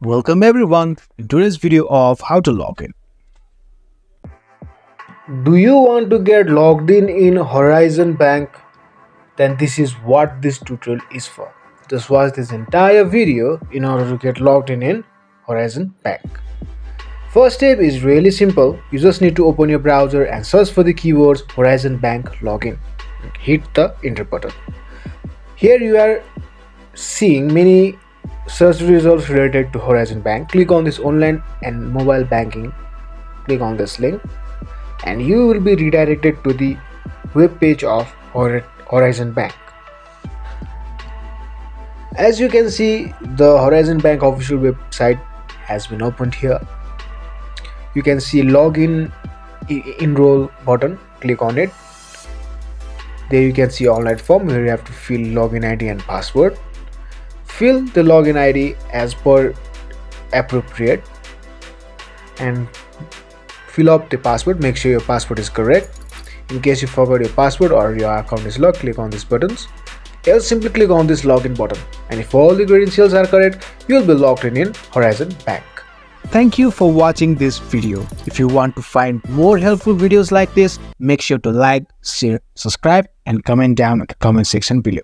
Welcome everyone in today's video of how to log in. Do you want to get logged in Horizon Bank? Then this is what this tutorial is for. Just watch this entire video in order to get logged in Horizon Bank. First step is really simple. You just need to open your browser and search for the keywords Horizon Bank login. Hit the enter button. Here you are seeing many search results related to Horizon Bank. Click on this online and mobile banking. Click on this link and you will be redirected to the web page of Horizon Bank. As you can see, the Horizon Bank official website has been opened here. You can see login enroll button. Click on it. There you can see online form where you have to fill login ID and password. Fill the login ID as per appropriate and fill up the password. Make sure your password is correct. In case you forgot your password or your account is locked, click on these buttons. Else simply click on this login button, and if all the credentials are correct, you will be logged in Horizon Bank. Thank you for watching this video. If you want to find more helpful videos like this, make sure to like, share, subscribe and comment down in the comment section below.